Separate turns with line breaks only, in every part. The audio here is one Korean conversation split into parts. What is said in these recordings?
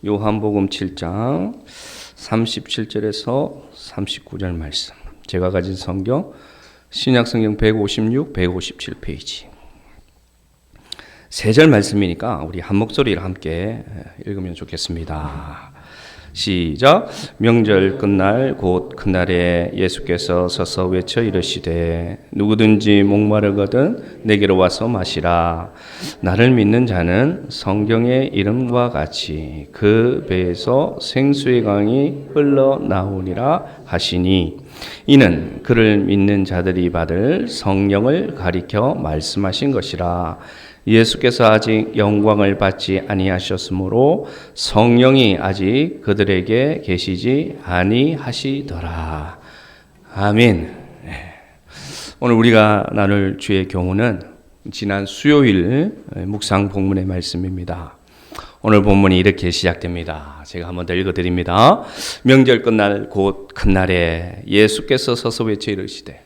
요한복음 7장 37절에서 39절 말씀. 제가 가진 성경 신약성경 156, 157페이지. 세 절 말씀이니까 우리 한 목소리를 함께 읽으면 좋겠습니다. 시작. 명절 끝날 곧 그날에 예수께서 서서 외쳐 이르시되 누구든지 목마르거든 내게로 와서 마시라. 나를 믿는 자는 성경의 이름과 같이 그 배에서 생수의 강이 흘러나오리라 하시니 이는 그를 믿는 자들이 받을 성령을 가리켜 말씀하신 것이라. 예수께서 아직 영광을 받지 아니하셨으므로 성령이 아직 그들에게 계시지 아니하시더라. 아멘. 오늘 우리가 나눌 주의 교훈은 지난 수요일 묵상 본문의 말씀입니다. 오늘 본문이 이렇게 시작됩니다. 제가 한번 더 읽어드립니다. 명절 끝날 곧 큰 날에 예수께서 서서 외쳐 이르시되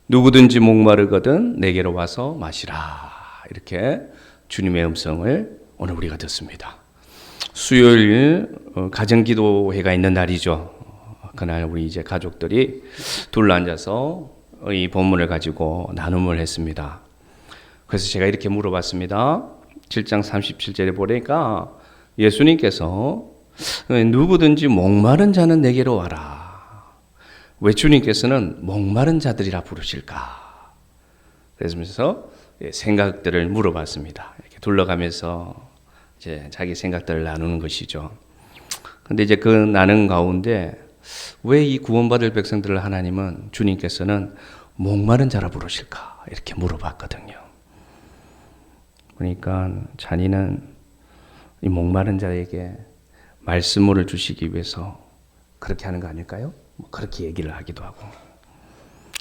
누구든지 목마르거든 내게로 와서 마시라. 이렇게 주님의 음성을 오늘 우리가 듣습니다. 수요일 가정기도회가 있는 날이죠. 그날 우리 이제 가족들이 둘러앉아서 이 본문을 가지고 나눔을 했습니다. 그래서 제가 이렇게 물어봤습니다. 7장 37절에 보니까 예수님께서 누구든지 목마른 자는 내게로 와라. 왜 주님께서는 목마른 자들이라 부르실까? 그래서 생각들을 물어봤습니다. 이렇게 둘러가면서 이제 자기 생각들을 나누는 것이죠. 근데 이제 그 나눈 가운데 왜 이 구원받을 백성들을 하나님은 주님께서는 목마른 자라 부르실까? 이렇게 물어봤거든요. 그러니까 자니는 이 목마른 자에게 말씀을 주시기 위해서 그렇게 하는 거 아닐까요? 그렇게 얘기를 하기도 하고.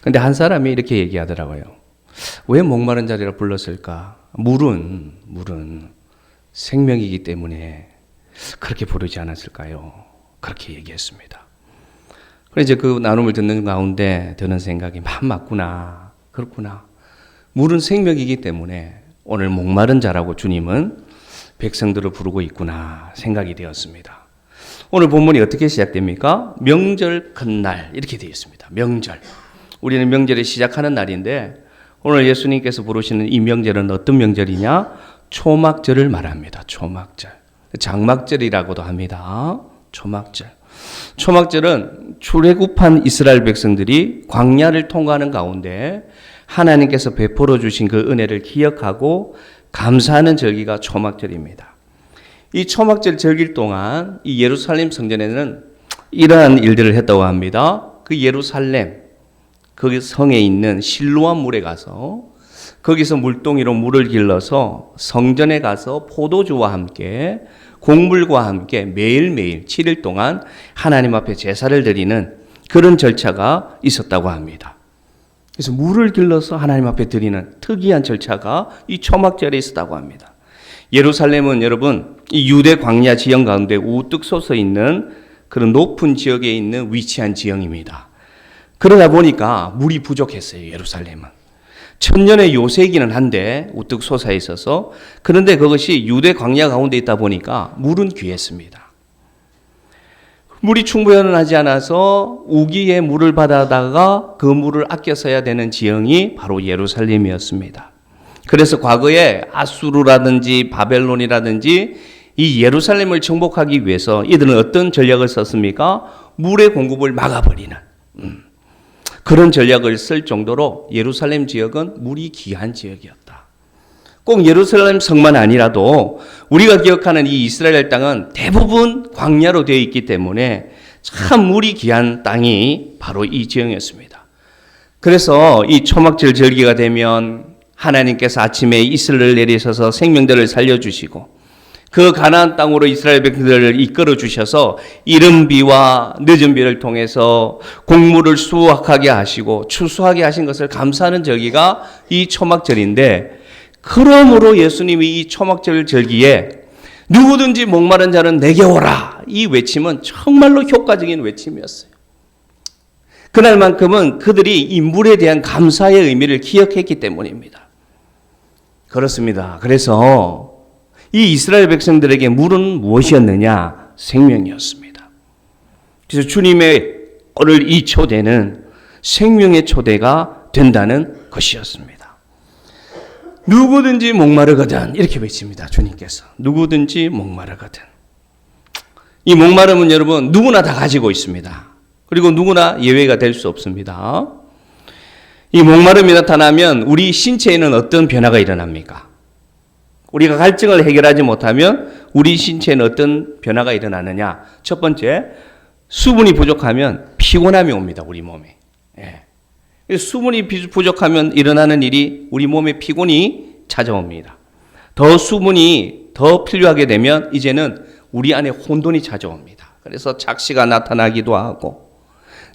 근데 한 사람이 이렇게 얘기하더라고요. 왜 목마른 자리라 불렀을까? 물은 생명이기 때문에 그렇게 부르지 않았을까요? 그렇게 얘기했습니다. 그래서 이제 그 나눔을 듣는 가운데 드는 생각이 맞구나. 그렇구나. 물은 생명이기 때문에 오늘 목마른 자라고 주님은 백성들을 부르고 있구나 생각이 되었습니다. 오늘 본문이 어떻게 시작됩니까? 명절 큰날 이렇게 되어 있습니다. 명절. 우리는 명절이 시작하는 날인데 오늘 예수님께서 부르시는 이 명절은 어떤 명절이냐? 초막절을 말합니다. 초막절. 장막절이라고도 합니다. 초막절. 초막절은 출애굽한 이스라엘 백성들이 광야를 통과하는 가운데 하나님께서 베풀어 주신 그 은혜를 기억하고 감사하는 절기가 초막절입니다. 이 초막절 절기 동안 이 예루살렘 성전에는 이러한 일들을 했다고 합니다. 그 예루살렘 그 성에 있는 실로암 물에 가서 거기서 물동이로 물을 길러서 성전에 가서 포도주와 함께 곡물과 함께 매일매일 7일 동안 하나님 앞에 제사를 드리는 그런 절차가 있었다고 합니다. 그래서 물을 길러서 하나님 앞에 드리는 특이한 절차가 이 초막절에 있었다고 합니다. 예루살렘은 여러분 이 유대 광야 지형 가운데 우뚝 솟아 있는 그런 높은 지역에 있는 위치한 지형입니다. 그러다 보니까 물이 부족했어요. 예루살렘은. 천년의 요새이기는 한데 우뚝 솟아 있어서 그런데 그것이 유대 광야 가운데 있다 보니까 물은 귀했습니다. 물이 충분하지 않아서 우기에 물을 받아다가 그 물을 아껴 써야 되는 지형이 바로 예루살렘이었습니다. 그래서 과거에 아수르라든지 바벨론이라든지 이 예루살렘을 정복하기 위해서 이들은 어떤 전략을 썼습니까? 물의 공급을 막아버리는 그런 전략을 쓸 정도로 예루살렘 지역은 물이 귀한 지역이었다. 꼭 예루살렘 성만 아니라도 우리가 기억하는 이 이스라엘 땅은 대부분 광야로 되어 있기 때문에 참 물이 귀한 땅이 바로 이 지형이었습니다. 그래서 이 초막절 절기가 되면 하나님께서 아침에 이슬을 내리셔서 생명들을 살려주시고 그 가나안 땅으로 이스라엘 백성들을 이끌어 주셔서 이른 비와 늦은 비를 통해서 곡물을 수확하게 하시고 추수하게 하신 것을 감사하는 절기가 이 초막절인데, 그러므로 예수님이 이 초막절 절기에 누구든지 목마른 자는 내게 오라, 이 외침은 정말로 효과적인 외침이었어요. 그날만큼은 그들이 이 물에 대한 감사의 의미를 기억했기 때문입니다. 그렇습니다. 그래서 이 이스라엘 백성들에게 물은 무엇이었느냐? 생명이었습니다. 그래서 주님의 오늘 이 초대는 생명의 초대가 된다는 것이었습니다. 누구든지 목마르거든 이렇게 외칩니다. 주님께서 누구든지 목마르거든. 이 목마름은 여러분 누구나 다 가지고 있습니다. 그리고 누구나 예외가 될 수 없습니다. 이 목마름이 나타나면 우리 신체에는 어떤 변화가 일어납니까? 우리가 갈증을 해결하지 못하면 우리 신체에는 어떤 변화가 일어나느냐? 첫 번째, 수분이 부족하면 피곤함이 옵니다. 우리 몸에. 예. 수분이 부족하면 일어나는 일이 우리 몸에 피곤이 찾아옵니다. 더 수분이 더 필요하게 되면 이제는 우리 안에 혼돈이 찾아옵니다. 그래서 착시가 나타나기도 하고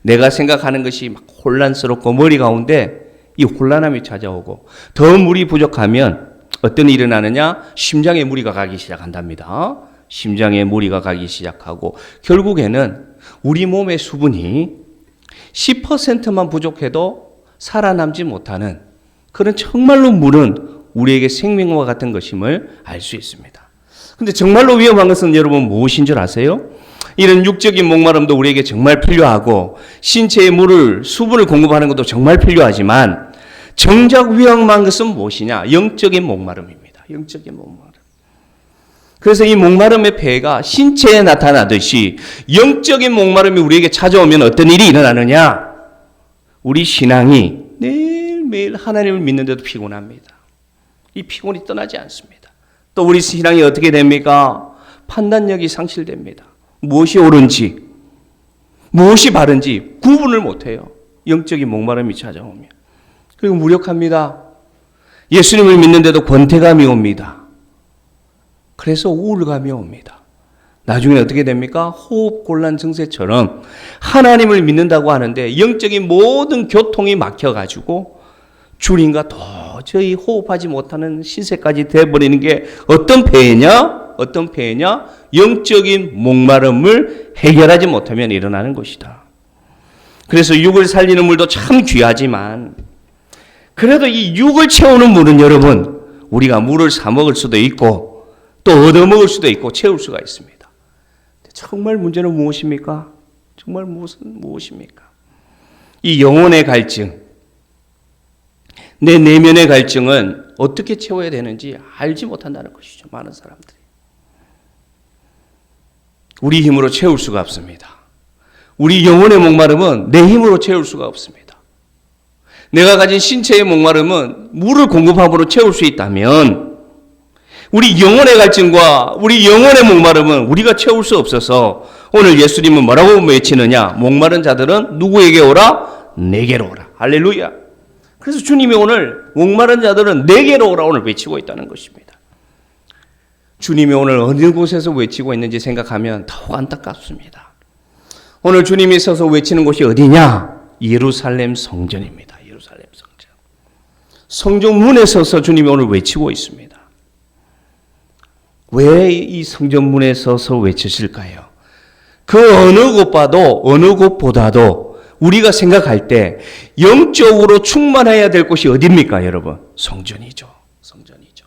내가 생각하는 것이 막 혼란스럽고 머리 가운데 이 혼란함이 찾아오고 더 물이 부족하면 어떤 일이 일어나느냐? 심장에 무리가 가기 시작한답니다. 심장에 무리가 가기 시작하고 결국에는 우리 몸의 수분이 10%만 부족해도 살아남지 못하는 그런 정말로 물은 우리에게 생명과 같은 것임을 알 수 있습니다. 근데 정말로 위험한 것은 여러분 무엇인 줄 아세요? 이런 육적인 목마름도 우리에게 정말 필요하고 신체의 물을 수분을 공급하는 것도 정말 필요하지만 정작 위험한 것은 무엇이냐? 영적인 목마름입니다. 영적인 목마름. 그래서 이 목마름의 폐해가 신체에 나타나듯이 영적인 목마름이 우리에게 찾아오면 어떤 일이 일어나느냐? 우리 신앙이 매일매일 하나님을 믿는데도 피곤합니다. 이 피곤이 떠나지 않습니다. 또 우리 신앙이 어떻게 됩니까? 판단력이 상실됩니다. 무엇이 옳은지, 무엇이 바른지 구분을 못해요. 영적인 목마름이 찾아오면. 그리고 무력합니다. 예수님을 믿는데도 권태감이 옵니다. 그래서 우울감이 옵니다. 나중에 어떻게 됩니까? 호흡곤란 증세처럼 하나님을 믿는다고 하는데 영적인 모든 교통이 막혀가지고 주님과 도저히 호흡하지 못하는 신세까지 돼버리는 게 어떤 폐해냐? 어떤 폐해냐? 영적인 목마름을 해결하지 못하면 일어나는 것이다. 그래서 육을 살리는 물도 참 귀하지만 그래도 이 육을 채우는 물은 여러분 우리가 물을 사 먹을 수도 있고 또 얻어 먹을 수도 있고 채울 수가 있습니다. 정말 문제는 무엇입니까? 정말 무엇입니까? 이 영혼의 갈증, 내 내면의 갈증은 어떻게 채워야 되는지 알지 못한다는 것이죠. 많은 사람들이. 우리 힘으로 채울 수가 없습니다. 우리 영혼의 목마름은 내 힘으로 채울 수가 없습니다. 내가 가진 신체의 목마름은 물을 공급함으로 채울 수 있다면 우리 영혼의 갈증과 우리 영혼의 목마름은 우리가 채울 수 없어서 오늘 예수님은 뭐라고 외치느냐? 목마른 자들은 누구에게 오라? 내게로 오라. 할렐루야. 그래서 주님이 오늘 목마른 자들은 내게로 오라 오늘 외치고 있다는 것입니다. 주님이 오늘 어느 곳에서 외치고 있는지 생각하면 더욱 안타깝습니다. 오늘 주님이 서서 외치는 곳이 어디냐? 예루살렘 성전입니다. 예루살렘 성전. 성전 문에 서서 주님이 오늘 외치고 있습니다. 왜 이 성전 문에 서서 외치실까요? 그 어느 곳보다도 우리가 생각할 때 영적으로 충만해야 될 곳이 어디입니까, 여러분? 성전이죠. 성전이죠.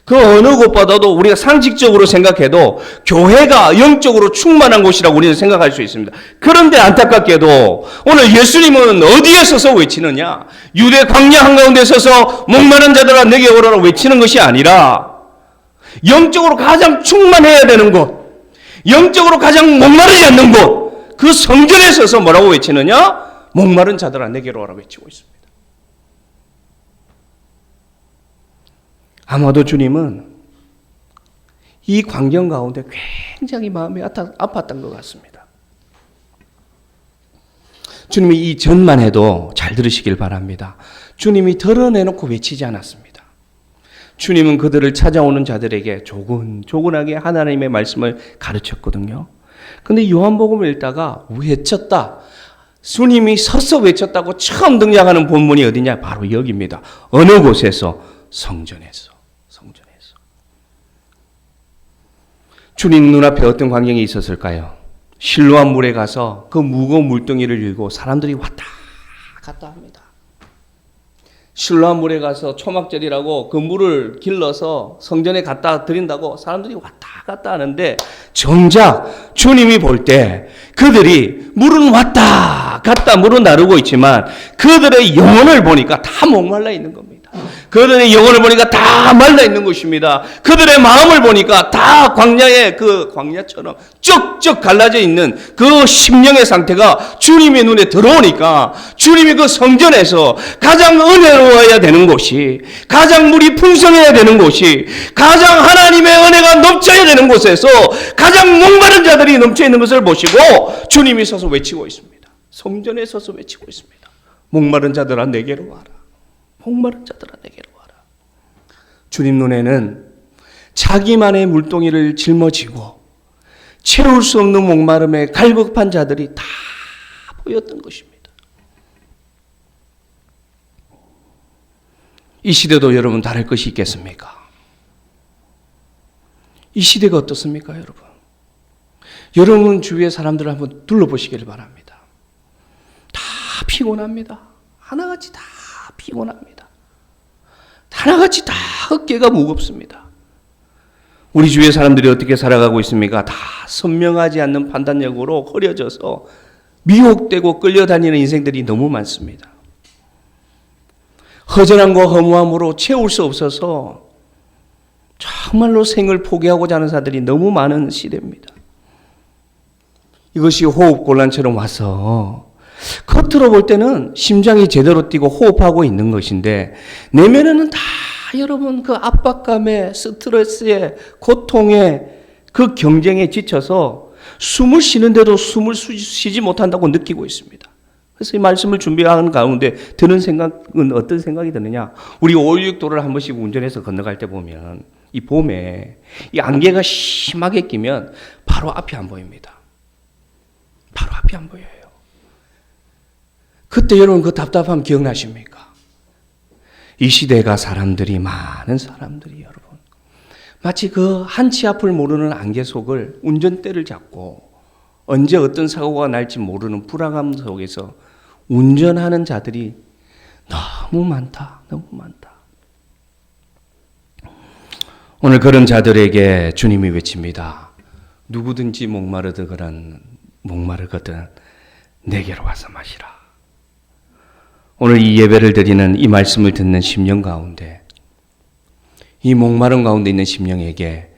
그 어느 곳보다도 우리가 상식적으로 생각해도 교회가 영적으로 충만한 곳이라고 우리는 생각할 수 있습니다. 그런데 안타깝게도 오늘 예수님은 어디에 서서 외치느냐? 유대 광야 한가운데 서서 목마른 자들아 내게 오라고 외치는 것이 아니라 영적으로 가장 충만해야 되는 곳, 영적으로 가장 목마르지 않는 곳, 그 성전에 서서 뭐라고 외치느냐? 목마른 자들아 내게로 오라 외치고 있습니다. 아마도 주님은 이 광경 가운데 굉장히 마음이 아팠던 것 같습니다. 주님이 이 전만 해도 잘 들으시길 바랍니다. 주님이 드러내놓고 외치지 않았습니다. 주님은 그들을 찾아오는 자들에게 조근조근하게 하나님의 말씀을 가르쳤거든요. 그런데 요한복음을 읽다가 외쳤다. 주님이 서서 외쳤다고 처음 등장하는 본문이 어디냐? 바로 여기입니다. 어느 곳에서? 성전에서. 성전에서. 주님 눈앞에 어떤 광경이 있었을까요? 실로암 물에 가서 그 무거운 물동이를 들고 사람들이 왔다 갔다 합니다. 실로암 물에 가서 초막절이라고 그 물을 길러서 성전에 갖다 드린다고 사람들이 왔다 갔다 하는데 정작 주님이 볼 때 그들이 물은 왔다 갔다 물은 나르고 있지만 그들의 영혼을 보니까 다 목말라 있는 겁니다. 그들의 영혼을 보니까 다 말라 있는 것입니다. 그들의 마음을 보니까 다 광야의 그 광야처럼 쩍쩍 갈라져 있는 그 심령의 상태가 주님의 눈에 들어오니까 주님이 그 성전에서 가장 은혜로워야 되는 곳이, 가장 물이 풍성해야 되는 곳이, 가장 하나님의 은혜가 넘쳐야 되는 곳에서 가장 목마른 자들이 넘쳐 있는 것을 보시고 주님이 서서 외치고 있습니다. 성전에 서서 외치고 있습니다. 목마른 자들아 내게로 와라. 목마른 자들아 내게로 와라. 주님 눈에는 자기만의 물동이를 짊어지고 채울 수 없는 목마름에 갈급한 자들이 다 보였던 것입니다. 이 시대도 여러분 다를 것이 있겠습니까? 이 시대가 어떻습니까, 여러분? 여러분 주위의 사람들을 한번 둘러보시길 바랍니다. 다 피곤합니다. 하나같이 다 피곤합니다. 하나같이 다 어깨가 무겁습니다. 우리 주위의 사람들이 어떻게 살아가고 있습니까? 다 선명하지 않는 판단력으로 흐려져서 미혹되고 끌려다니는 인생들이 너무 많습니다. 허전함과 허무함으로 채울 수 없어서 정말로 생을 포기하고자 하는 사람들이 너무 많은 시대입니다. 이것이 호흡곤란처럼 와서 겉으로 볼 때는 심장이 제대로 뛰고 호흡하고 있는 것인데 내면에는 다 여러분 그 압박감에 스트레스에 고통에 그 경쟁에 지쳐서 숨을 쉬는데도 숨을 쉬지 못한다고 느끼고 있습니다. 그래서 이 말씀을 준비하는 가운데 드는 생각은 어떤 생각이 드느냐, 우리 516도를 한 번씩 운전해서 건너갈 때 보면 이 봄에 이 안개가 심하게 끼면 바로 앞이 안 보입니다. 바로 앞이 안 보여요. 그때 여러분 그 답답함 기억나십니까? 이 시대가 사람들이 많은 사람들이 여러분 마치 그 한치 앞을 모르는 안개 속을 운전대를 잡고 언제 어떤 사고가 날지 모르는 불안감 속에서 운전하는 자들이 너무 많다. 너무 많다. 오늘 그런 자들에게 주님이 외칩니다. 누구든지 목마르거든 내게로 와서 마시라. 오늘 이 예배를 드리는 이 말씀을 듣는 심령 가운데, 이 목마른 가운데 있는 심령에게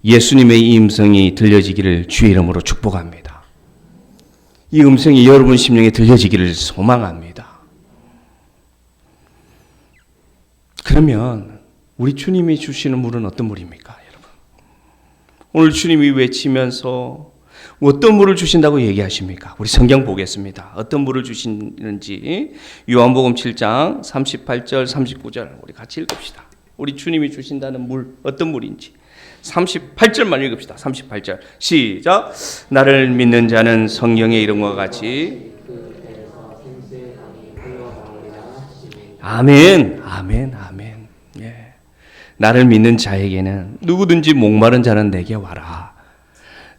예수님의 이 음성이 들려지기를 주의 이름으로 축복합니다. 이 음성이 여러분 심령에 들려지기를 소망합니다. 그러면 우리 주님이 주시는 물은 어떤 물입니까, 여러분? 오늘 주님이 외치면서 어떤 물을 주신다고 얘기하십니까? 우리 성경 보겠습니다. 어떤 물을 주시는지 요한복음 7장 38절 39절 우리 같이 읽읍시다. 우리 주님이 주신다는 물 어떤 물인지 38절만 읽읍시다. 38절 시작. 나를 믿는 자는 성경의 이름과 같이 아멘 아멘 아멘. 예. 나를 믿는 자에게는 누구든지 목마른 자는 내게 와라.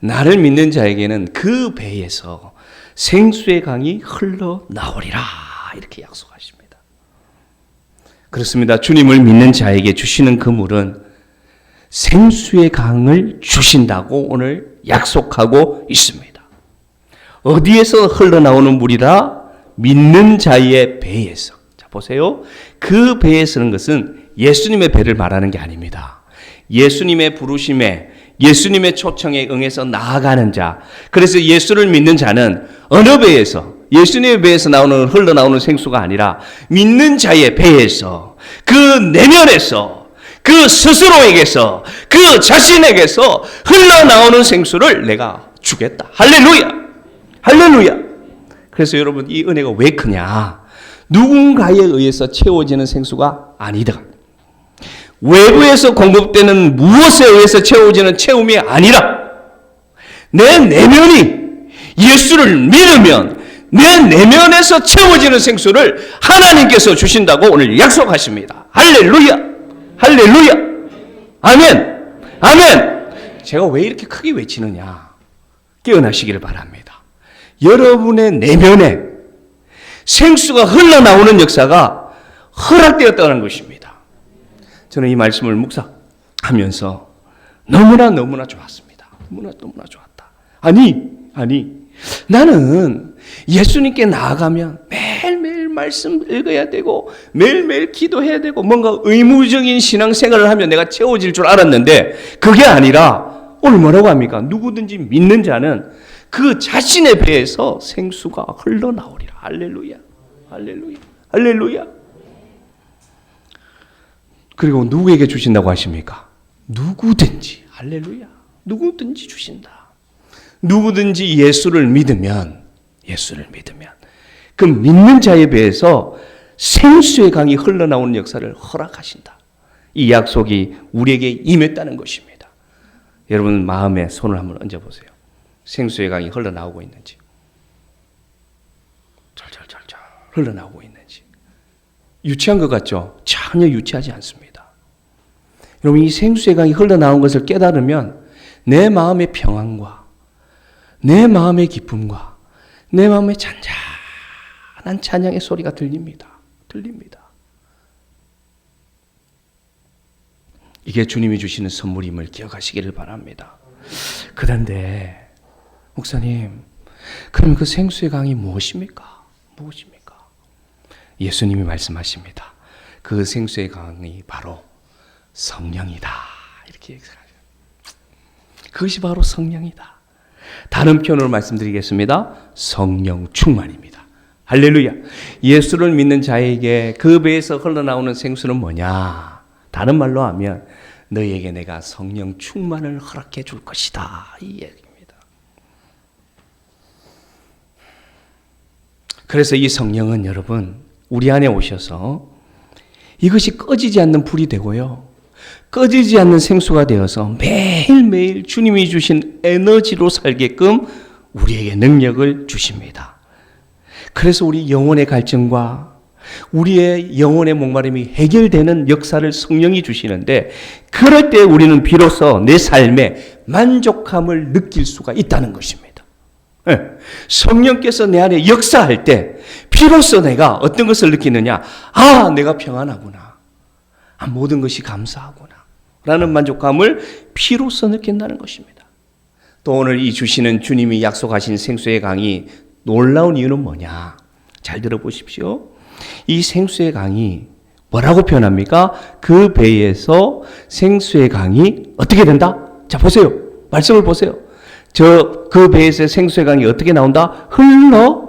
나를 믿는 자에게는 그 배에서 생수의 강이 흘러나오리라. 이렇게 약속하십니다. 그렇습니다. 주님을 믿는 자에게 주시는 그 물은 생수의 강을 주신다고 오늘 약속하고 있습니다. 어디에서 흘러나오는 물이라? 믿는 자의 배에서. 자, 보세요. 그 배에 서는 것은 예수님의 배를 말하는 게 아닙니다. 예수님의 부르심에, 예수님의 초청에 응해서 나아가는 자. 그래서 예수를 믿는 자는 어느 배에서, 예수님의 배에서 흘러나오는 생수가 아니라 믿는 자의 배에서, 그 내면에서, 그 스스로에게서, 그 자신에게서 흘러나오는 생수를 내가 주겠다. 할렐루야! 할렐루야! 그래서 여러분 이 은혜가 왜 크냐? 누군가에 의해서 채워지는 생수가 아니다. 외부에서 공급되는 무엇에 의해서 채워지는 채움이 아니라 내 내면이 예수를 믿으면 내 내면에서 채워지는 생수를 하나님께서 주신다고 오늘 약속하십니다. 할렐루야! 할렐루야! 아멘! 아멘! 제가 왜 이렇게 크게 외치느냐? 깨어나시기를 바랍니다. 여러분의 내면에 생수가 흘러나오는 역사가 허락되었다는 것입니다. 저는 이 말씀을 묵상하면서 너무나 좋았습니다. 너무나 좋았다. 아니 나는 예수님께 나아가면 매일매일 말씀 읽어야 되고 매일매일 기도해야 되고 뭔가 의무적인 신앙생활을 하면 내가 채워질 줄 알았는데 그게 아니라 오늘 뭐라고 합니까? 누구든지 믿는 자는 그 자신의 배에서 생수가 흘러나오리라. 할렐루야. 할렐루야. 할렐루야. 그리고 누구에게 주신다고 하십니까? 누구든지. 할렐루야. 누구든지 주신다. 누구든지 예수를 믿으면 그 믿는 자에 비해서 생수의 강이 흘러나오는 역사를 허락하신다. 이 약속이 우리에게 임했다는 것입니다. 여러분 마음에 손을 한번 얹어보세요. 생수의 강이 흘러나오고 있는지, 절절절절 흘러나오고 있는지. 유치한 것 같죠? 전혀 유치하지 않습니다. 여러분 이 생수의 강이 흘러나온 것을 깨달으면 내 마음의 평안과 내 마음의 기쁨과 내 마음의 잔잔한 찬양의 소리가 들립니다. 이게 주님이 주시는 선물임을 기억하시기를 바랍니다. 그런데 목사님, 그럼 그 생수의 강이 무엇입니까? 예수님이 말씀하십니다. 그 생수의 강이 바로 성령이다. 이렇게 얘기하죠. 그것이 바로 성령이다. 다른 표현으로 말씀드리겠습니다. 성령 충만입니다. 할렐루야. 예수를 믿는 자에게 그 배에서 흘러나오는 생수는 뭐냐? 다른 말로 하면 너희에게 내가 성령 충만을 허락해 줄 것이다. 이 얘기입니다. 그래서 이 성령은 여러분 우리 안에 오셔서 이것이 꺼지지 않는 불이 되고요. 꺼지지 않는 생수가 되어서 매일매일 주님이 주신 에너지로 살게끔 우리에게 능력을 주십니다. 그래서 우리 영혼의 갈증과 우리의 영혼의 목마름이 해결되는 역사를 성령이 주시는데 그럴 때 우리는 비로소 내 삶에 만족함을 느낄 수가 있다는 것입니다. 네. 성령께서 내 안에 역사할 때 비로소 내가 어떤 것을 느끼느냐. 아, 내가 평안하구나. 아, 모든 것이 감사하구나. 라는 만족감을 비로소 느낀다는 것입니다. 또 오늘 이 주시는 주님이 약속하신 생수의 강이 놀라운 이유는 뭐냐? 잘 들어보십시오. 이 생수의 강이 뭐라고 표현합니까? 그 배에서 생수의 강이 어떻게 된다? 자, 보세요. 말씀을 보세요. 그 배에서 생수의 강이 어떻게 나온다? 흘러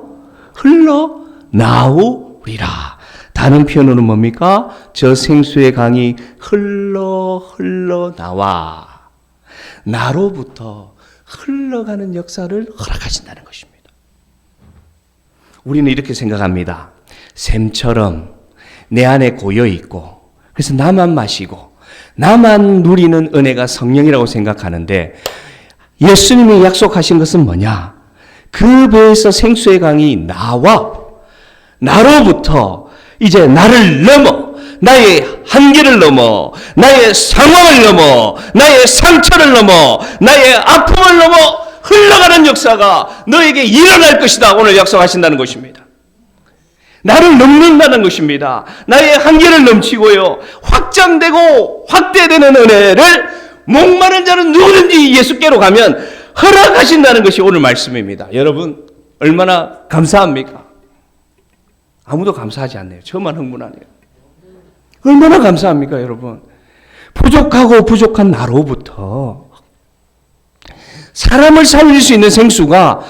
나오리라. 다른 표현으로는 뭡니까? 저 생수의 강이 흘러 나와 나로부터 흘러가는 역사를 허락하신다는 것입니다. 우리는 이렇게 생각합니다. 샘처럼 내 안에 고여 있고 그래서 나만 마시고 나만 누리는 은혜가 성령이라고 생각하는데 예수님이 약속하신 것은 뭐냐? 그 배에서 생수의 강이 나와 나로부터 이제 나를 넘어 나의 한계를 넘어 나의 상황을 넘어 나의 상처를 넘어 나의 아픔을 넘어 흘러가는 역사가 너에게 일어날 것이다. 오늘 약속하신다는 것입니다. 나를 넘는다는 것입니다. 나의 한계를 넘치고요. 확장되고 확대되는 은혜를 목마른 자는 누구든지 예수께로 가면 허락하신다는 것이 오늘 말씀입니다. 여러분 얼마나 감사합니까? 아무도 감사하지 않네요. 저만 흥분하네요. 얼마나 감사합니까 여러분? 부족하고 부족한 나로부터 사람을 살릴 수 있는 생수가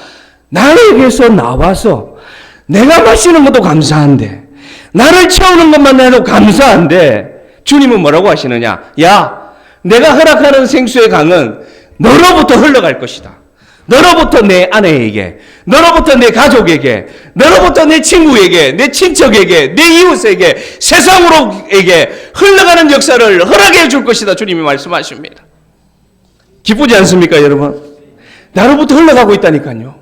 나에게서 나와서 내가 마시는 것도 감사한데 나를 채우는 것만 해도 감사한데 주님은 뭐라고 하시느냐? 야, 내가 허락하는 생수의 강은 너로부터 흘러갈 것이다. 너로부터 내 아내에게, 너로부터 내 가족에게, 너로부터 내 친구에게, 내 친척에게, 내 이웃에게, 세상으로에게 흘러가는 역사를 허락해 줄 것이다. 주님이 말씀하십니다. 기쁘지 않습니까 여러분? 나로부터 흘러가고 있다니까요.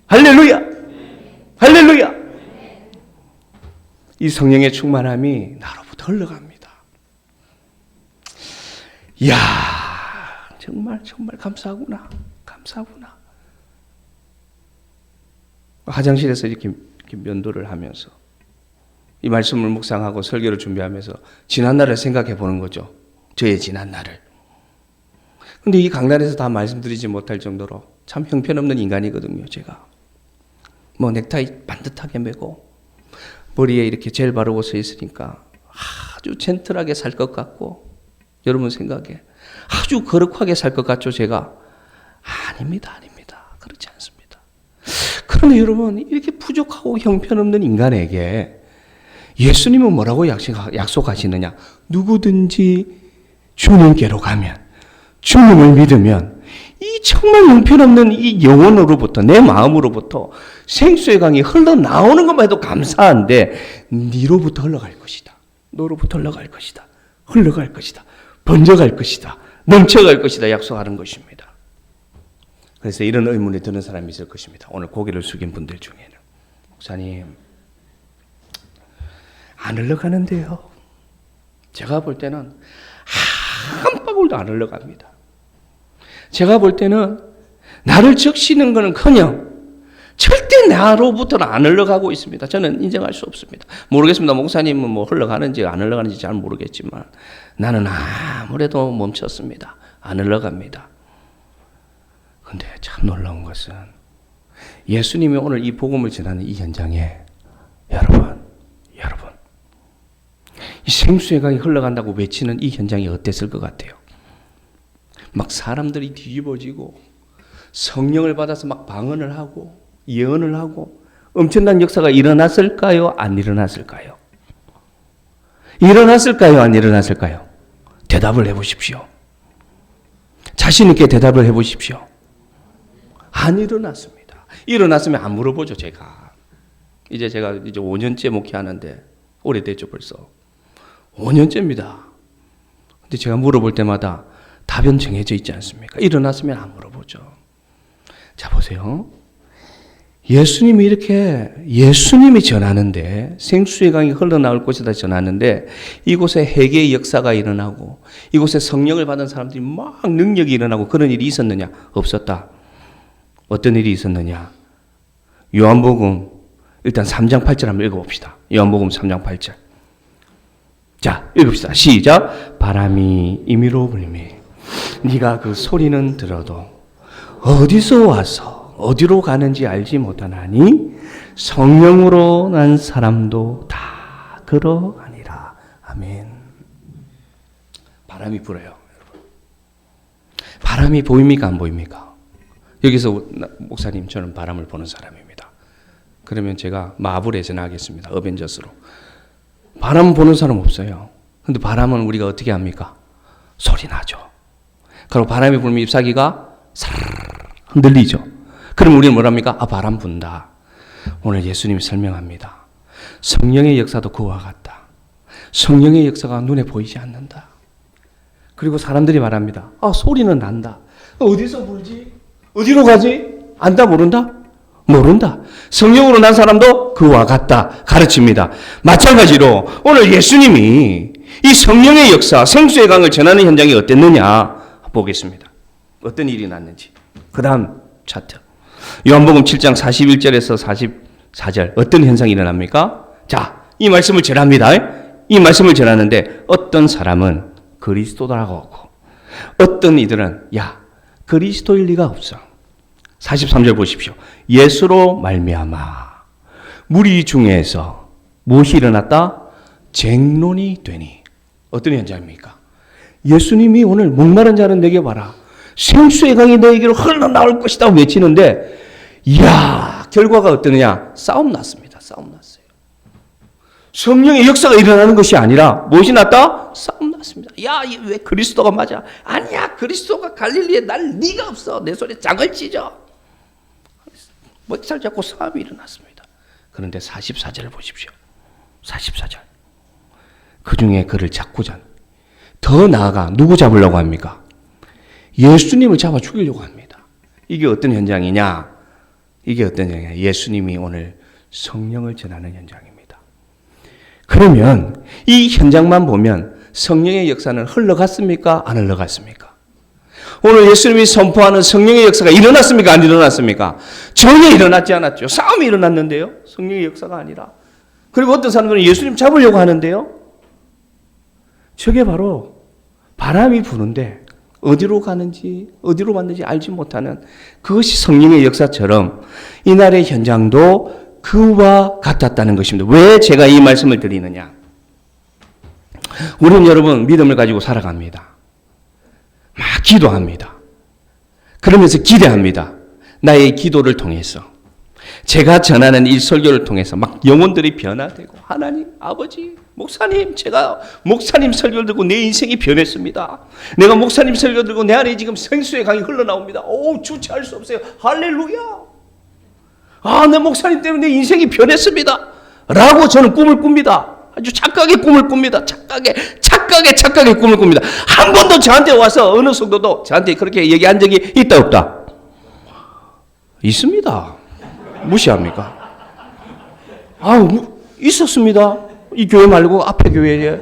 할렐루야. 할렐루야. 이 성령의 충만함이 나로부터 흘러갑니다. 이야, 정말 감사하구나. 감사하구나. 화장실에서 이렇게 면도를 하면서 이 말씀을 묵상하고 설교를 준비하면서 지난날을 생각해 보는 거죠. 저의 지난날을. 근데 이 강단에서 다 말씀드리지 못할 정도로 참 형편없는 인간이거든요, 제가. 뭐 넥타이 반듯하게 매고 머리에 이렇게 젤 바르고 서 있으니까 아주 젠틀하게 살 것 같고, 여러분 생각에 아주 거룩하게 살 것 같죠, 제가? 아닙니다. 그렇지 않습니다. 그런데 여러분, 이렇게 부족하고 형편없는 인간에게 예수님은 뭐라고 약속하시느냐? 누구든지 주님께로 가면, 주님을 믿으면 이 정말 형편없는 이 영혼으로부터, 내 마음으로부터 생수의 강이 흘러나오는 것만 해도 감사한데, 니로부터 흘러갈 것이다. 너로부터 흘러갈 것이다. 흘러갈 것이다. 번져갈 것이다. 넘쳐갈 것이다. 약속하는 것입니다. 그래서 이런 의문이 드는 사람이 있을 것입니다. 오늘 고개를 숙인 분들 중에는, 목사님, 안 흘러가는데요. 제가 볼 때는 한 방울도 안 흘러갑니다. 제가 볼 때는 나를 적시는 것은커녕 절대 나로부터는 안 흘러가고 있습니다. 저는 인정할 수 없습니다. 모르겠습니다. 목사님은 뭐 흘러가는지 안 흘러가는지 잘 모르겠지만 나는 아무래도 멈췄습니다. 안 흘러갑니다. 근데 참 놀라운 것은 예수님이 오늘 이 복음을 전하는 이 현장에 여러분 이 생수의 강이 흘러간다고 외치는 이 현장이 어땠을 것 같아요? 막 사람들이 뒤집어지고 성령을 받아서 막 방언을 하고 예언을 하고 엄청난 역사가 일어났을까요? 안 일어났을까요? 일어났을까요? 안 일어났을까요? 대답을 해보십시오. 자신 있게 대답을 해보십시오. 안 일어났습니다. 일어났으면 안 물어보죠, 제가. 제가 5년째 목회하는데, 오래됐죠, 벌써. 5년째입니다. 근데 제가 물어볼 때마다 답은 정해져 있지 않습니까? 일어났으면 안 물어보죠. 자, 보세요. 예수님이 전하는데, 생수의 강이 흘러나올 곳이다 전하는데, 이곳에 회개의 역사가 일어나고, 이곳에 성령을 받은 사람들이 막 능력이 일어나고 그런 일이 있었느냐? 없었다. 어떤 일이 있었느냐? 요한복음 일단 3장 8절 한번 읽어봅시다. 요한복음 3장 8절. 자, 읽읍시다. 시작. 바람이 임의로 불매 네가 그 소리는 들어도 어디서 와서 어디로 가는지 알지 못하나니 성령으로 난 사람도 다 그러하니라. 아멘. 바람이 불어요, 여러분. 바람이 보입니까, 안 보입니까? 여기서 목사님, 저는 바람을 보는 사람입니다. 그러면 제가 마블에 전하겠습니다. 어벤져스로. 바람 보는 사람 없어요. 근데 바람은 우리가 어떻게 합니까? 소리 나죠. 그리고 바람이 불면 잎사귀가 사르르 흔들리죠. 그럼 우리는 뭐랍니까? 바람 분다. 오늘 예수님이 설명합니다. 성령의 역사도 그와 같다. 성령의 역사가 눈에 보이지 않는다. 그리고 사람들이 말합니다. 소리는 난다. 어디서 불지? 어디로 가지? 안다, 모른다? 모른다. 성령으로 난 사람도 그와 같다 가르칩니다. 마찬가지로 오늘 예수님이 이 성령의 역사, 생수의 강을 전하는 현장이 어땠느냐 보겠습니다. 어떤 일이 났는지. 그 다음 차트. 요한복음 7장 41절에서 44절 어떤 현상이 일어납니까? 자, 이 말씀을 전합니다. 이 말씀을 전하는데 어떤 사람은 그리스도라고 하고 어떤 이들은 그리스도일 리가 없어. 43절 보십시오. 예수로 말미암아 무리 중에서 무엇이 일어났다? 쟁론이 되니. 어떤 현장입니까? 예수님이 오늘 목마른 자는 내게 봐라. 생수의 강이 너에게로 흘러나올 것이다 외치는데, 결과가 어떠느냐? 싸움 났습니다. 싸움 났어요. 성령의 역사가 일어나는 것이 아니라 무엇이 났다? 싸움 났습니다. 왜 그리스도가 맞아? 아니야, 그리스도가 갈릴리에 날 리가 없어. 내 손에 장을 찢어. 먹살 잡고 싸움이 일어났습니다. 그런데 44절을 보십시오. 44절. 그 중에 그를 잡고자, 더 나아가 누구 잡으려고 합니까? 예수님을 잡아 죽이려고 합니다. 이게 어떤 현장이냐? 이게 어떤 현장이냐? 예수님이 오늘 성령을 전하는 현장입니다. 그러면 이 현장만 보면 성령의 역사는 흘러갔습니까? 안 흘러갔습니까? 오늘 예수님이 선포하는 성령의 역사가 일어났습니까? 안 일어났습니까? 전혀 일어났지 않았죠. 싸움이 일어났는데요. 성령의 역사가 아니라 그리고 어떤 사람들은 예수님 잡으려고 하는데요. 저게 바로 바람이 부는데 어디로 가는지 어디로 왔는지 알지 못하는 그것이 성령의 역사처럼 이날의 현장도 그와 같았다는 것입니다. 왜 제가 이 말씀을 드리느냐? 우리는 여러분 믿음을 가지고 살아갑니다. 막 기도합니다. 그러면서 기대합니다. 나의 기도를 통해서 제가 전하는 이 설교를 통해서 막 영혼들이 변화되고 하나님, 아버지, 목사님, 제가 목사님 설교를 듣고 내 인생이 변했습니다. 내가 목사님 설교 듣고 내 안에 지금 생수의 강이 흘러나옵니다. 오, 주체할 수 없어요. 할렐루야. 아, 내 목사님 때문에 내 인생이 변했습니다. 라고 저는 꿈을 꿉니다. 아주 착하게 꿈을 꿉니다. 착하게 꿈을 꿉니다. 한 번도 저한테 와서 어느 성도도 저한테 그렇게 얘기한 적이 있다 없다? 있습니다. 무시합니까? 있었습니다. 이 교회 말고 앞에 교회에.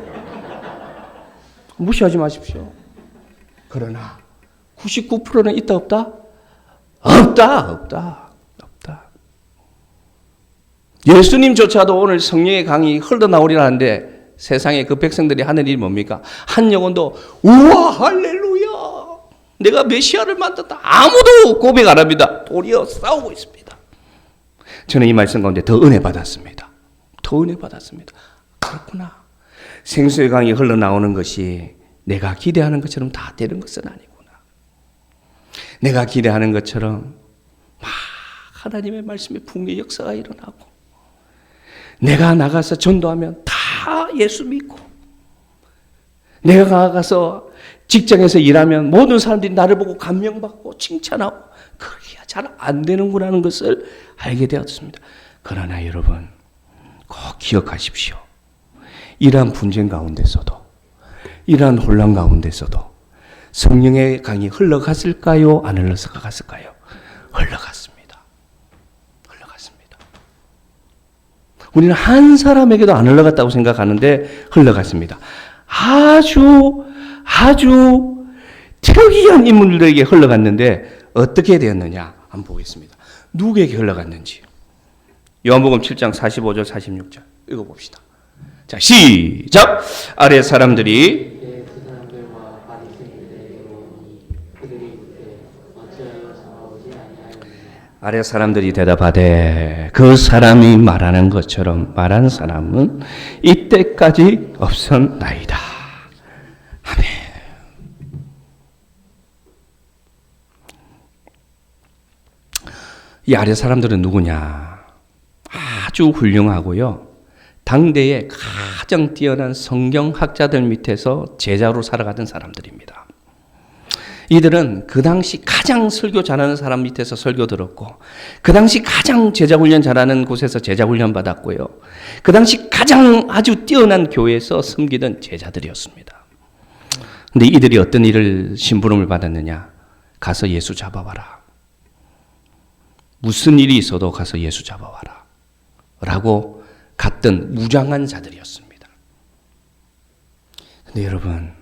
무시하지 마십시오. 그러나 99%는 있다 없다? 없다. 예수님조차도 오늘 성령의 강이 흘러나오리라는데 세상에 그 백성들이 하는 일이 뭡니까? 한 영혼도 우와 할렐루야 내가 메시아를 만났다 아무도 고백 안 합니다. 도리어 싸우고 있습니다. 저는 이 말씀 가운데 더 은혜 받았습니다. 그렇구나. 생수의 강이 흘러나오는 것이 내가 기대하는 것처럼 다 되는 것은 아니구나. 내가 기대하는 것처럼 막 하나님의 말씀에 풍요의 역사가 일어나고 내가 나가서 전도하면 다 예수 믿고 내가 나가서 직장에서 일하면 모든 사람들이 나를 보고 감명받고 칭찬하고 그게 잘 안 되는구나는 것을 알게 되었습니다. 그러나 여러분 꼭 기억하십시오. 이러한 분쟁 가운데서도 이러한 혼란 가운데서도 성령의 강이 흘러갔을까요? 안 흘러갔을까요? 흘러갔습니다. 우리는 한 사람에게도 안 흘러갔다고 생각하는데 흘러갔습니다. 아주 특이한 인물들에게 흘러갔는데 어떻게 되었느냐 한번 보겠습니다. 누구에게 흘러갔는지. 요한복음 7장 45절 46절 읽어봅시다. 자, 시작! 아래 사람들이 아래 사람들이 대답하되 그 사람이 말하는 것처럼 말한 사람은 이때까지 없었나이다. 아멘. 이 아래 사람들은 누구냐? 아주 훌륭하고요. 당대의 가장 뛰어난 성경학자들 밑에서 제자로 살아가던 사람들입니다. 이들은 그 당시 가장 설교 잘하는 사람 밑에서 설교 들었고 그 당시 가장 제자훈련 잘하는 곳에서 제자훈련 받았고요. 그 당시 가장 아주 뛰어난 교회에서 섬기던 제자들이었습니다. 근데 이들이 어떤 일을 심부름을 받았느냐? 가서 예수 잡아와라. 무슨 일이 있어도 가서 예수 잡아와라. 라고 갔던 무장한 자들이었습니다. 근데 여러분,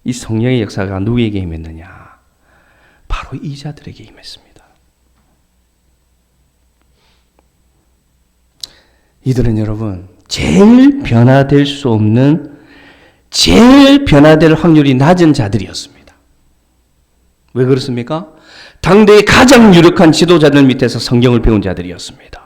이 성령의 역사가 누구에게 임했느냐? 바로 이 자들에게 임했습니다. 이들은 여러분 제일 변화될 수 없는 제일 변화될 확률이 낮은 자들이었습니다. 왜 그렇습니까? 당대의 가장 유력한 지도자들 밑에서 성경을 배운 자들이었습니다.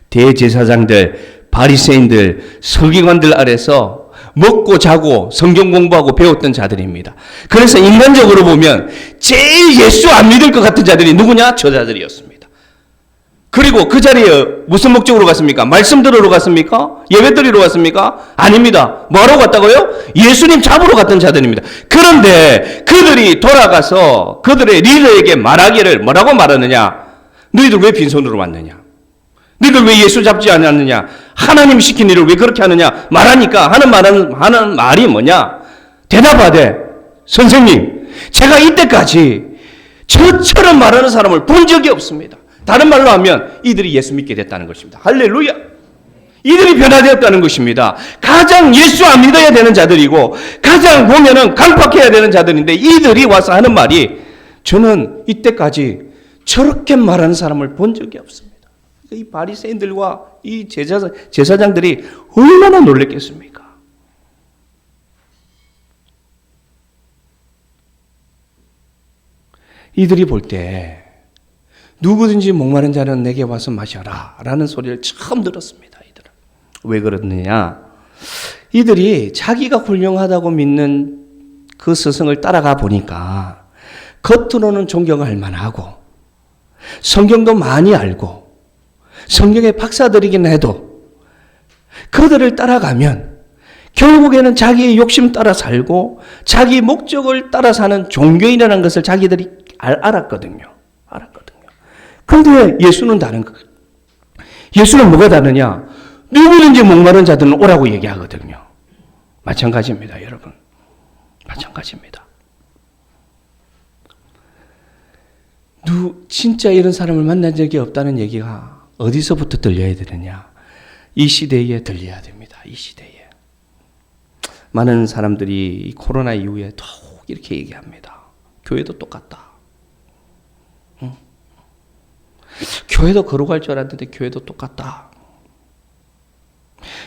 대제사장들, 바리새인들, 서기관들 아래서 먹고 자고 성경 공부하고 배웠던 자들입니다. 그래서 인간적으로 보면 제일 예수 안 믿을 것 같은 자들이 누구냐? 저 자들이었습니다. 그리고 그 자리에 무슨 목적으로 갔습니까? 말씀 들으러 갔습니까? 예배 드리러 갔습니까? 아닙니다. 뭐하러 갔다고요? 예수님 잡으러 갔던 자들입니다. 그런데 그들이 돌아가서 그들의 리더에게 말하기를 뭐라고 말하느냐? 너희들 왜 빈손으로 왔느냐? 너희들 왜 예수 잡지 않았느냐? 하나님 시킨 일을 왜 그렇게 하느냐? 말하니까 하는 말이 뭐냐? 대답하되 선생님, 제가 이때까지 저처럼 말하는 사람을 본 적이 없습니다. 다른 말로 하면 이들이 예수 믿게 됐다는 것입니다. 할렐루야! 이들이 변화되었다는 것입니다. 가장 예수 안 믿어야 되는 자들이고 가장 보면은 강팍해야 되는 자들인데 이들이 와서 하는 말이 저는 이때까지 저렇게 말하는 사람을 본 적이 없습니다. 이 바리새인들과 이 제사장들이 얼마나 놀랬겠습니까? 이들이 볼 때 누구든지 목마른 자는 내게 와서 마셔라 라는 소리를 처음 들었습니다. 이들은. 왜 그러느냐? 이들이 자기가 훌륭하다고 믿는 그 스승을 따라가 보니까 겉으로는 존경할 만하고 성경도 많이 알고 성경의 박사들이긴 해도 그들을 따라가면 결국에는 자기의 욕심 따라 살고 자기 목적을 따라 사는 종교인이라는 것을 자기들이 알았거든요. 그런데 예수는 다른 거예요. 예수는 뭐가 다르냐? 누구든지 목마른 자들은 오라고 얘기하거든요. 마찬가지입니다, 여러분. 마찬가지입니다. 진짜 이런 사람을 만난 적이 없다는 얘기가 어디서부터 들려야 되느냐? 이 시대에 들려야 됩니다. 이 시대에. 많은 사람들이 코로나 이후에 더욱 이렇게 얘기합니다. 교회도 똑같다. 응? 교회도 걸어갈 줄 알았는데 교회도 똑같다.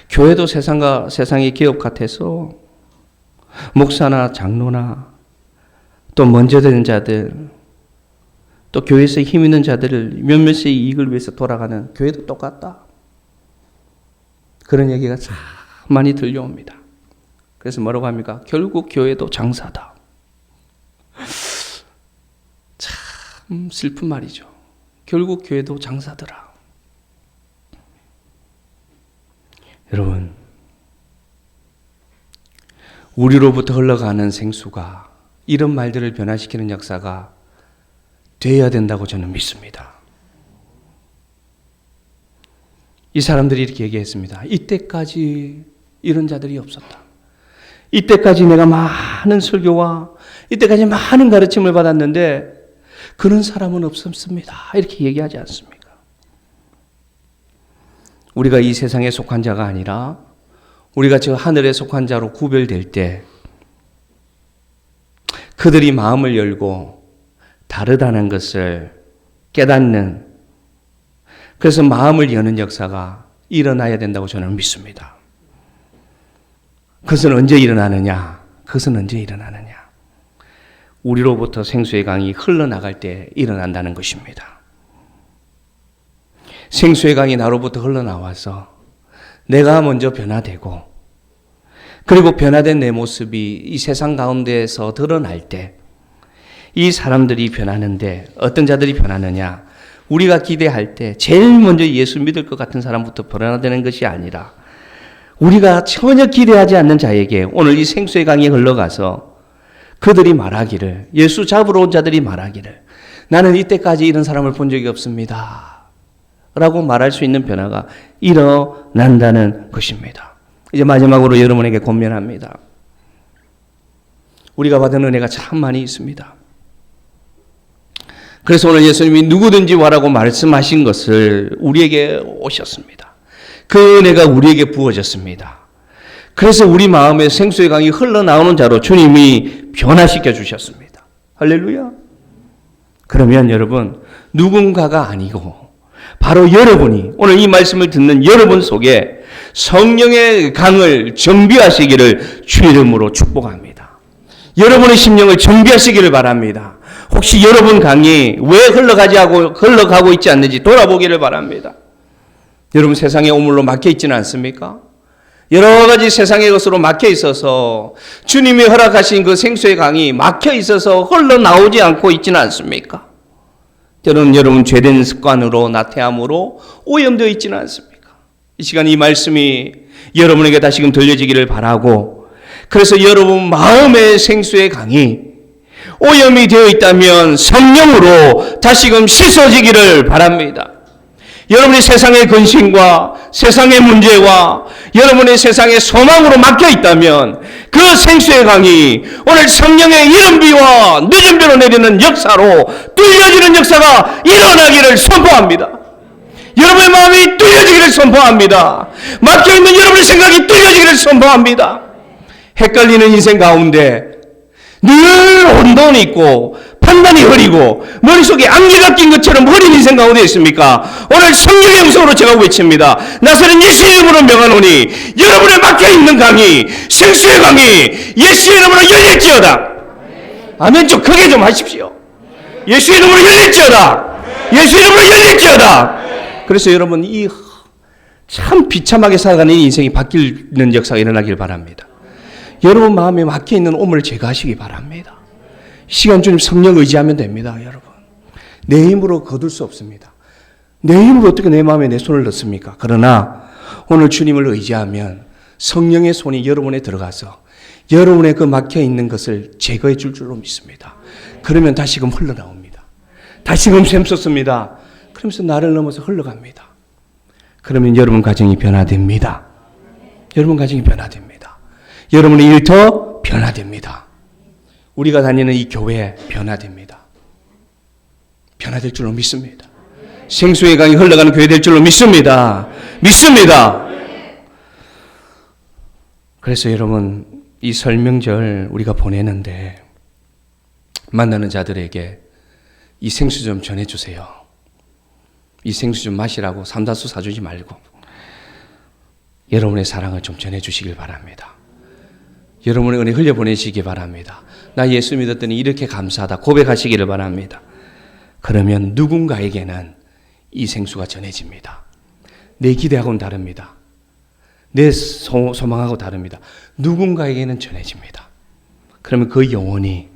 교회도 세상의 기업 같아서 목사나 장로나 또 먼저 되는 자들 또 교회에서 힘 있는 자들을 몇몇의 이익을 위해서 돌아가는 교회도 똑같다. 그런 얘기가 참 많이 들려옵니다. 그래서 뭐라고 합니까? 결국 교회도 장사다. 참 슬픈 말이죠. 결국 교회도 장사더라. 여러분, 우리로부터 흘러가는 생수가 이런 말들을 변화시키는 역사가 되어야 된다고 저는 믿습니다. 이 사람들이 이렇게 얘기했습니다. 이때까지 이런 자들이 없었다. 이때까지 내가 많은 설교와 이때까지 많은 가르침을 받았는데 그런 사람은 없었습니다. 이렇게 얘기하지 않습니까? 우리가 이 세상에 속한 자가 아니라 우리가 저 하늘에 속한 자로 구별될 때 그들이 마음을 열고 다르다는 것을 깨닫는, 그래서 마음을 여는 역사가 일어나야 된다고 저는 믿습니다. 그것은 언제 일어나느냐? 우리로부터 생수의 강이 흘러나갈 때 일어난다는 것입니다. 생수의 강이 나로부터 흘러나와서 내가 먼저 변화되고 그리고 변화된 내 모습이 이 세상 가운데에서 드러날 때 이 사람들이 변하는데 어떤 자들이 변하느냐? 우리가 기대할 때 제일 먼저 예수 믿을 것 같은 사람부터 변화되는 것이 아니라 우리가 전혀 기대하지 않는 자에게 오늘 이 생수의 강이 흘러가서 그들이 말하기를, 예수 잡으러 온 자들이 말하기를, 나는 이때까지 이런 사람을 본 적이 없습니다 라고 말할 수 있는 변화가 일어난다는 것입니다. 이제 마지막으로 여러분에게 권면합니다. 우리가 받은 은혜가 참 많이 있습니다. 그래서 오늘 예수님이 누구든지 와라고 말씀하신 것을 우리에게 오셨습니다. 그 은혜가 우리에게 부어졌습니다. 그래서 우리 마음에 생수의 강이 흘러나오는 자로 주님이 변화시켜 주셨습니다. 할렐루야. 그러면 여러분, 누군가가 아니고 바로 여러분이, 오늘 이 말씀을 듣는 여러분 속에 성령의 강을 정비하시기를 주 이름으로 축복합니다. 여러분의 심령을 정비하시기를 바랍니다. 혹시 여러분 강이 왜 흘러가고 있지 않는지 돌아보기를 바랍니다. 여러분 세상의 오물로 막혀 있지는 않습니까? 여러 가지 세상의 것으로 막혀 있어서 주님이 허락하신 그 생수의 강이 막혀 있어서 흘러나오지 않고 있지는 않습니까? 여러분 죄된 습관으로 나태함으로 오염되어 있지는 않습니까? 이 시간 이 말씀이 여러분에게 다시금 들려지기를 바라고, 그래서 여러분 마음의 생수의 강이 오염이 되어 있다면 성령으로 다시금 씻어지기를 바랍니다. 여러분이 세상의 근심과 세상의 문제와 여러분의 세상의 소망으로 막혀 있다면 그 생수의 강이 오늘 성령의 이른 비와 늦은 비로 내리는 역사로 뚫려지는 역사가 일어나기를 선포합니다. 여러분의 마음이 뚫려지기를 선포합니다. 막혀있는 여러분의 생각이 뚫려지기를 선포합니다. 헷갈리는 인생 가운데 늘 혼돈이 있고 단단히 흐리고 머릿속에 안개가 낀 것처럼 흐린 인생 가운데 있습니까? 오늘 성령의 영성으로 제가 외칩니다. 나서는 예수의 이름으로 명하노니 여러분의 막혀있는 강이, 생수의 강이 예수의 이름으로 열릴지어다. 아멘. 좀 크게 좀 하십시오. 예수의 이름으로 열릴지어다. 예수의 이름으로 열릴지어다. 그래서 여러분, 이 참 비참하게 살아가는 인생이 바뀌는 역사가 일어나길 바랍니다. 여러분 마음에 막혀있는 오물을 제거하시기 바랍니다. 시간 주님 성령 의지하면 됩니다. 여러분, 내 힘으로 거둘 수 없습니다. 내 힘으로 어떻게 내 마음에 내 손을 넣습니까? 그러나 오늘 주님을 의지하면 성령의 손이 여러분에 들어가서 여러분의 그 막혀있는 것을 제거해 줄 줄로 믿습니다. 그러면 다시금 흘러나옵니다. 다시금 샘솟습니다. 그러면서 나를 넘어서 흘러갑니다. 그러면 여러분 가정이 변화됩니다. 여러분 가정이 변화됩니다. 여러분의 일터 변화됩니다. 우리가 다니는 이 교회 변화됩니다. 변화될 줄로 믿습니다. 생수의 강이 흘러가는 교회 될 줄로 믿습니다. 믿습니다. 그래서 여러분, 이 설명절 우리가 보내는데 만나는 자들에게 이 생수 좀 전해주세요. 이 생수 좀 마시라고 삼다수 사주지 말고 여러분의 사랑을 좀 전해주시길 바랍니다. 여러분의 은혜 흘려보내시기 바랍니다. 나 예수 믿었더니 이렇게 감사하다 고백하시기를 바랍니다. 그러면 누군가에게는 이 생수가 전해집니다. 내 기대하고는 다릅니다. 내 소망하고 다릅니다. 누군가에게는 전해집니다. 그러면 그 영혼이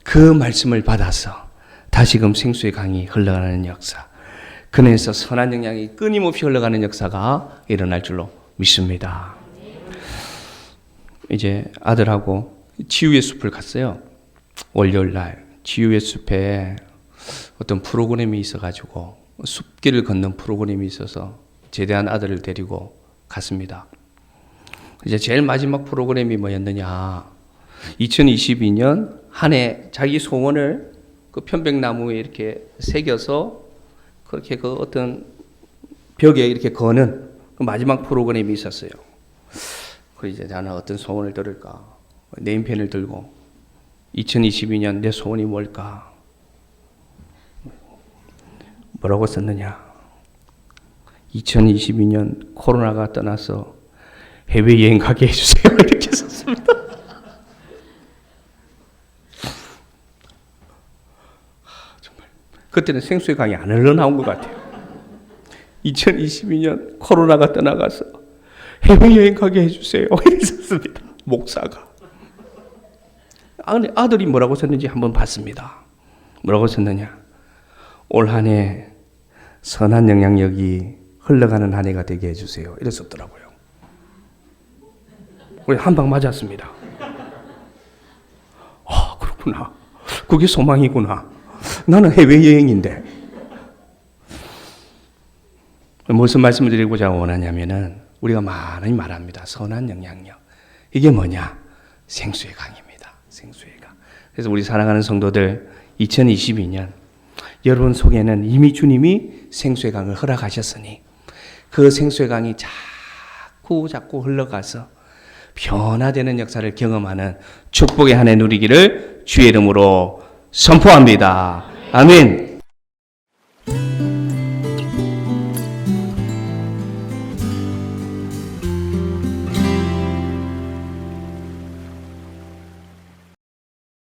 그 말씀을 받아서 다시금 생수의 강이 흘러가는 역사, 그네에서 선한 영향이 끊임없이 흘러가는 역사가 일어날 줄로 믿습니다. 이제 아들하고 치유의 숲을 갔어요. 월요일 날 치유의 숲에 어떤 프로그램이 있어가지고 숲길을 걷는 프로그램이 있어서 제대한 아들을 데리고 갔습니다. 이제 제일 마지막 프로그램이 뭐였느냐? 2022년 한 해 자기 소원을 그 편백나무에 이렇게 새겨서 그렇게 그 어떤 벽에 이렇게 거는 그 마지막 프로그램이 있었어요. 그 이제 나는 어떤 소원을 들을까? 네임펜을 들고 2022년 내 소원이 뭘까? 뭐라고 썼느냐? 2022년 코로나가 떠나서 해외여행 가게 해주세요. 이렇게 썼습니다. 정말 그때는 생수의 강이 안 흘러나온 것 같아요. 2022년 코로나가 떠나가서 해외여행 가게 해주세요. 이렇게 썼습니다. 목사가. 아들이 뭐라고 썼는지 한번 봤습니다. 뭐라고 썼느냐? 올 한 해 선한 영향력이 흘러가는 한 해가 되게 해주세요. 이래 썼더라고요. 우리 한 방 맞았습니다. 아, 그렇구나. 그게 소망이구나. 나는 해외여행인데. 무슨 말씀을 드리고자 원하냐면은 우리가 많이 말합니다. 선한 영향력. 이게 뭐냐? 생수의 강입니다. 생수의 강. 그래서 우리 사랑하는 성도들 2022년 여러분 속에는 이미 주님이 생수의 강을 허락하셨으니 그 생수의 강이 자꾸 흘러가서 변화되는 역사를 경험하는 축복의 한 해 누리기를 주의 이름으로 선포합니다. 아멘.